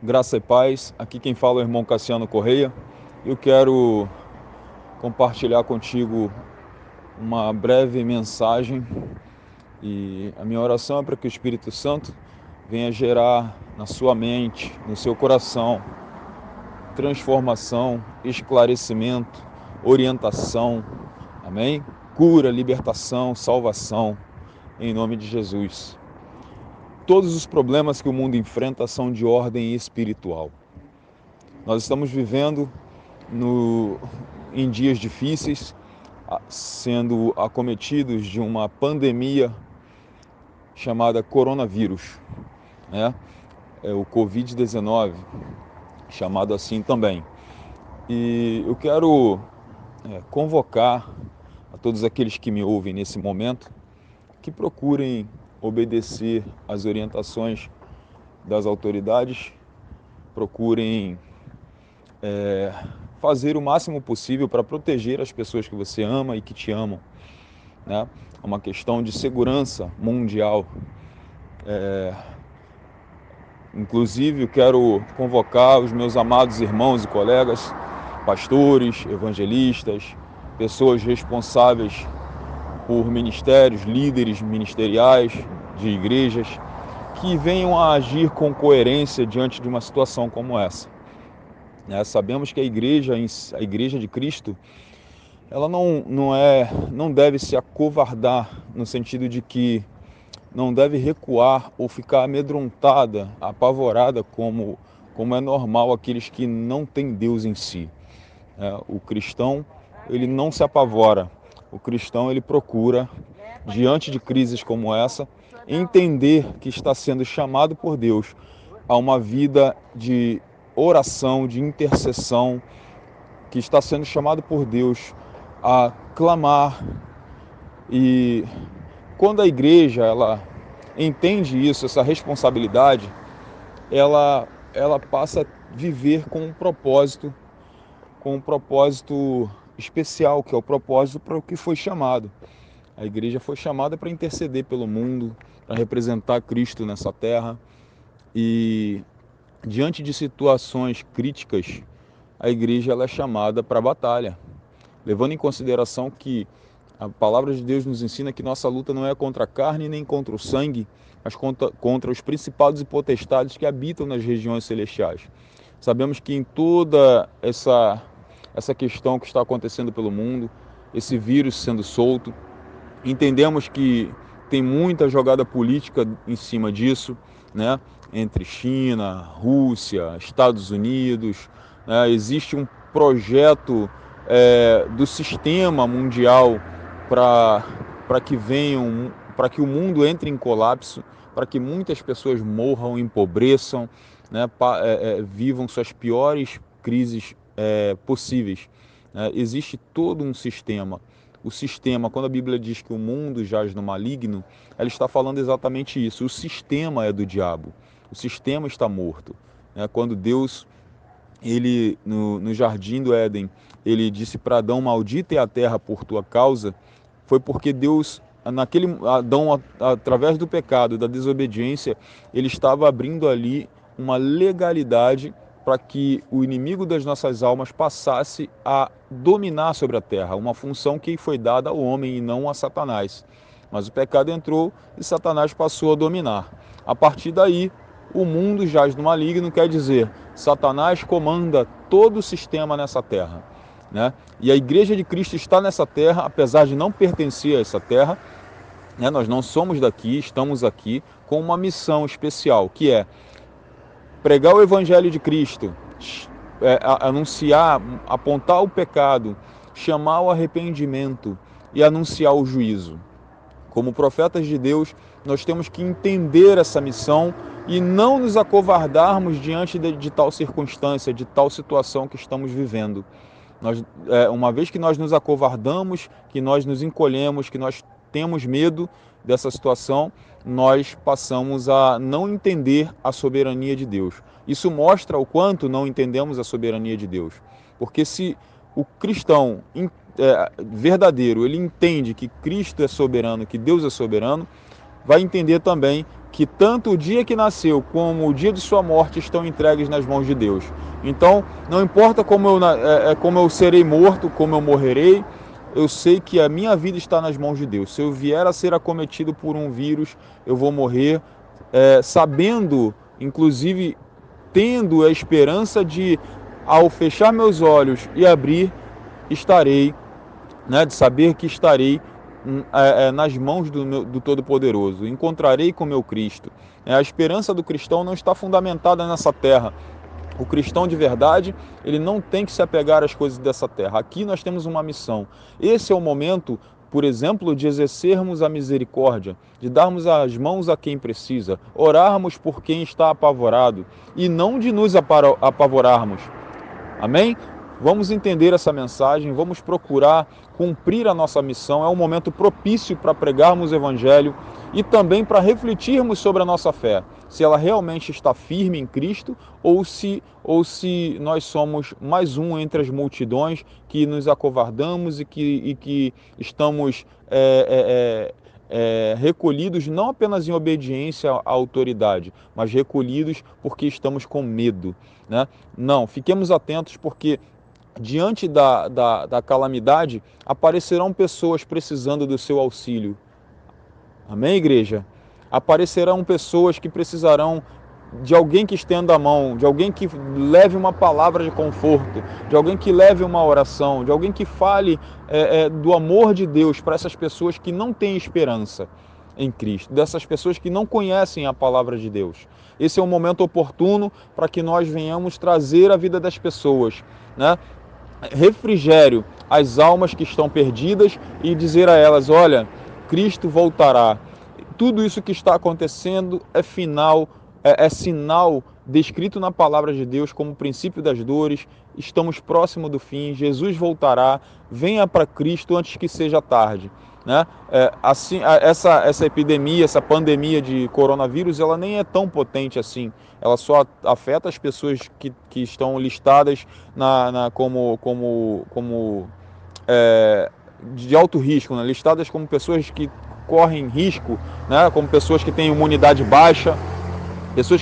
Graça e paz, aqui quem fala é o irmão Cassiano Correia. Eu quero compartilhar contigo uma breve mensagem e a minha oração é para que o Espírito Santo venha gerar na sua mente, no seu coração, transformação, esclarecimento, orientação, amém? Cura, libertação, salvação, em nome de Jesus. Todos os problemas que o mundo enfrenta são de ordem espiritual. Nós estamos vivendo em dias difíceis, sendo acometidos de uma pandemia chamada coronavírus, né? É o Covid-19, chamado assim também. E eu quero convocar a todos aqueles que me ouvem nesse momento que procurem obedecer às orientações das autoridades, procurem fazer o máximo possível para proteger as pessoas que você ama e que te amam, né? É uma questão de segurança mundial. Inclusive, eu quero convocar os meus amados irmãos e colegas, pastores, evangelistas, pessoas responsáveis por ministérios, líderes ministeriais de igrejas, que venham a agir com coerência diante de uma situação como essa. Sabemos que a igreja de Cristo, ela não deve se acovardar no sentido de que não deve recuar ou ficar amedrontada, apavorada, como é normal aqueles que não têm Deus em si. O cristão, ele não se apavora. O cristão, ele procura, diante de crises como essa, entender que está sendo chamado por Deus a uma vida de oração, de intercessão, que está sendo chamado por Deus a clamar. E quando a igreja ela entende isso, essa responsabilidade, ela passa a viver com um propósito especial, que é o propósito para o que foi chamado. A igreja foi chamada para interceder pelo mundo, para representar Cristo nessa terra. E diante de situações críticas, a igreja ela é chamada para a batalha, levando em consideração que a palavra de Deus nos ensina que nossa luta não é contra a carne nem contra o sangue, mas contra os principados e potestades que habitam nas regiões celestiais. Sabemos que em toda essa questão que está acontecendo pelo mundo, esse vírus sendo solto, entendemos que tem muita jogada política em cima disso, né? Entre China, Rússia, Estados Unidos, né? Existe um projeto do sistema mundial para que o mundo entre em colapso, para que muitas pessoas morram, empobreçam, né? Vivam suas piores crises possíveis. Existe todo um sistema. O sistema, quando a Bíblia diz que o mundo jaz no maligno, ela está falando exatamente isso. O sistema é do diabo. O sistema está morto. Quando Deus, no jardim do Éden, ele disse para Adão: maldita é a terra por tua causa, foi porque Deus, Adão, através do pecado, da desobediência, ele estava abrindo ali uma legalidade para que o inimigo das nossas almas passasse a dominar sobre a terra, uma função que foi dada ao homem e não a Satanás. Mas o pecado entrou e Satanás passou a dominar. A partir daí, o mundo jaz no maligno, quer dizer, Satanás comanda todo o sistema nessa terra, né? E a igreja de Cristo está nessa terra, apesar de não pertencer a essa terra, né? Nós não somos daqui, estamos aqui com uma missão especial, que é pregar o evangelho de Cristo, anunciar, apontar o pecado, chamar o arrependimento e anunciar o juízo. Como profetas de Deus, nós temos que entender essa missão e não nos acovardarmos diante de tal circunstância, de tal situação que estamos vivendo. Uma vez que nós nos acovardamos, que nós nos encolhemos, que nós temos medo dessa situação, nós passamos a não entender a soberania de Deus. Isso mostra o quanto não entendemos a soberania de Deus. Porque se o cristão verdadeiro, ele entende que Cristo é soberano, que Deus é soberano, vai entender também que tanto o dia que nasceu como o dia de sua morte estão entregues nas mãos de Deus. Então, não importa como eu serei morto, como eu morrerei, eu sei que a minha vida está nas mãos de Deus. Se eu vier a ser acometido por um vírus, eu vou morrer, sabendo, inclusive, tendo a esperança de, ao fechar meus olhos e abrir, estarei, né, de saber que estarei nas mãos do Todo-Poderoso. Encontrarei com meu Cristo. A esperança do cristão não está fundamentada nessa terra. O cristão de verdade, ele não tem que se apegar às coisas dessa terra. Aqui nós temos uma missão. Esse é o momento, por exemplo, de exercermos a misericórdia, de darmos as mãos a quem precisa, orarmos por quem está apavorado e não de nos apavorarmos. Amém? Vamos entender essa mensagem, vamos procurar cumprir a nossa missão. É um momento propício para pregarmos o Evangelho e também para refletirmos sobre a nossa fé, se ela realmente está firme em Cristo ou se nós somos mais um entre as multidões que nos acovardamos e que estamos recolhidos não apenas em obediência à autoridade, mas recolhidos porque estamos com medo, né? Não, fiquemos atentos porque diante da calamidade aparecerão pessoas precisando do seu auxílio. Amém, igreja? Aparecerão pessoas que precisarão de alguém que estenda a mão, de alguém que leve uma palavra de conforto, de alguém que leve uma oração, de alguém que fale do amor de Deus para essas pessoas que não têm esperança em Cristo, dessas pessoas que não conhecem a palavra de Deus. Esse é um momento oportuno para que nós venhamos trazer a vida das pessoas, né? Refrigério às almas que estão perdidas e dizer a elas: olha, Cristo voltará. Tudo isso que está acontecendo é sinal descrito na palavra de Deus como princípio das dores. Estamos próximo do fim, Jesus voltará, venha para Cristo antes que seja tarde, né? Assim, essa epidemia, essa pandemia de coronavírus, ela nem é tão potente assim. Ela só afeta as pessoas que estão listadas como de alto risco, né? Listadas como pessoas que correm risco, né? Como pessoas que têm imunidade baixa, pessoas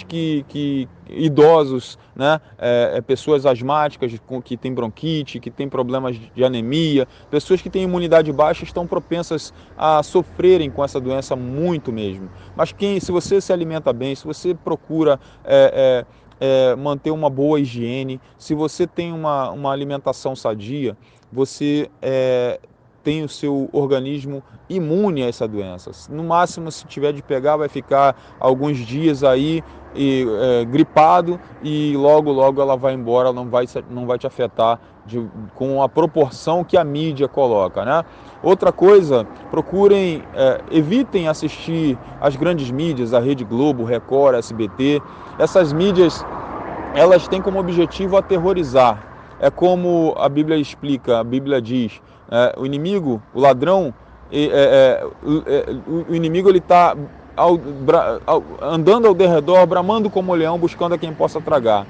que idosos, né? Pessoas asmáticas que têm bronquite, que têm problemas de anemia, pessoas que têm imunidade baixa estão propensas a sofrerem com essa doença muito mesmo. Mas se você se alimenta bem, se você procura manter uma boa higiene, se você tem uma alimentação sadia, você tem o seu organismo imune a essa doença. No máximo, se tiver de pegar, vai ficar alguns dias aí gripado e logo ela vai embora, não vai te afetar com a proporção que a mídia coloca, né? Outra coisa, evitem assistir as grandes mídias, a Rede Globo, Record, SBT. Essas mídias, elas têm como objetivo aterrorizar. É como a Bíblia explica, a Bíblia diz, o inimigo, o ladrão, o inimigo ele está andando ao derredor, bramando como um leão, buscando a quem possa tragar.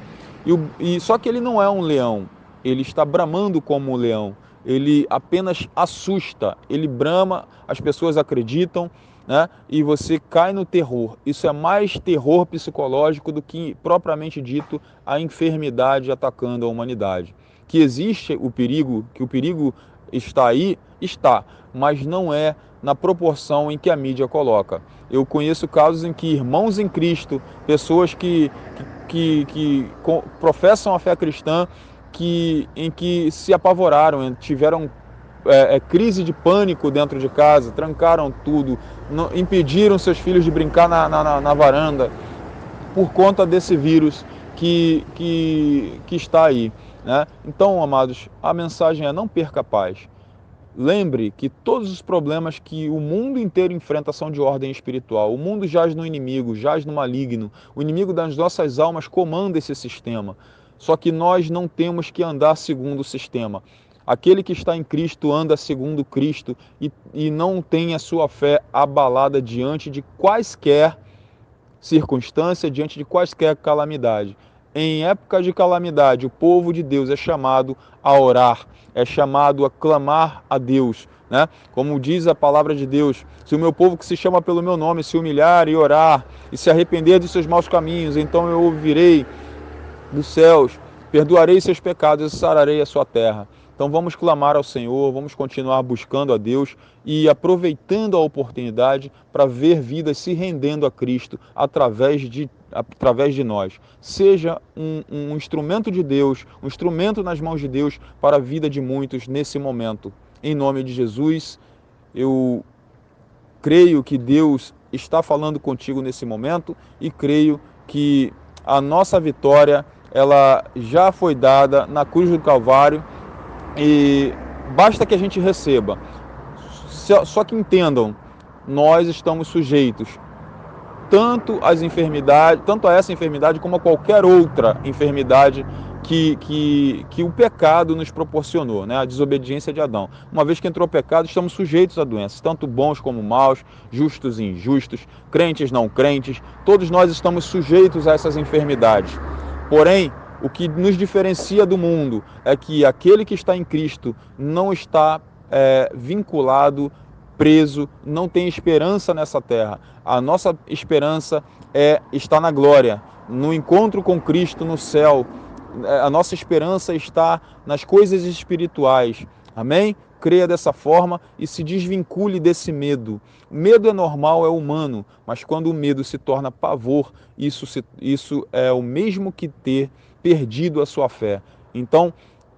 Só que ele não é um leão, ele está bramando como um leão. Ele apenas assusta, ele brama, as pessoas acreditam, né? E você cai no terror. Isso é mais terror psicológico do que propriamente dito a enfermidade atacando a humanidade. Que existe o perigo, que o perigo está aí, está, mas não é na proporção em que a mídia coloca. Eu conheço casos em que irmãos em Cristo, pessoas que professam a fé cristã, em que se apavoraram, tiveram crise de pânico dentro de casa, trancaram tudo, impediram seus filhos de brincar na varanda por conta desse vírus que está aí, né? Então, amados, a mensagem é: não perca a paz. Lembre que todos os problemas que o mundo inteiro enfrenta são de ordem espiritual. O mundo jaz no inimigo, jaz no maligno. O inimigo das nossas almas comanda esse sistema. Só que nós não temos que andar segundo o sistema. Aquele que está em Cristo anda segundo Cristo e não tem a sua fé abalada diante de quaisquer circunstância, diante de quaisquer calamidade. Em época de calamidade, o povo de Deus é chamado a orar, é chamado a clamar a Deus, né? Como diz a palavra de Deus, se o meu povo que se chama pelo meu nome se humilhar e orar e se arrepender dos seus maus caminhos, então eu ouvirei dos céus, perdoarei seus pecados e sararei a sua terra. Então vamos clamar ao Senhor, vamos continuar buscando a Deus e aproveitando a oportunidade para ver vidas se rendendo a Cristo através de nós. Seja um instrumento de Deus, um instrumento nas mãos de Deus para a vida de muitos nesse momento. Em nome de Jesus, eu creio que Deus está falando contigo nesse momento e creio que a nossa vitória ela já foi dada na cruz do Calvário e basta que a gente receba. Só que entendam, nós estamos sujeitos tanto a essa enfermidade como a qualquer outra enfermidade que o pecado nos proporcionou, né? A desobediência de Adão. Uma vez que entrou o pecado, estamos sujeitos a doenças, tanto bons como maus, justos e injustos, crentes, não crentes, todos nós estamos sujeitos a essas enfermidades. Porém, o que nos diferencia do mundo é que aquele que está em Cristo não está vinculado, preso, não tem esperança nessa terra. A nossa esperança está na glória, no encontro com Cristo no céu. A nossa esperança está nas coisas espirituais. Amém? Creia dessa forma e se desvincule desse medo. O medo é normal, é humano, mas quando o medo se torna pavor, isso é o mesmo que ter perdido a sua fé. Então,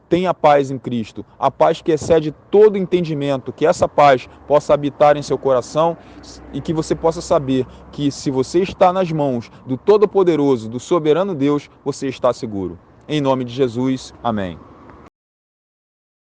tenha paz em Cristo, a paz que excede todo entendimento, que essa paz possa habitar em seu coração e que você possa saber que se você está nas mãos do Todo-Poderoso, do Soberano Deus, você está seguro. Em nome de Jesus, amém.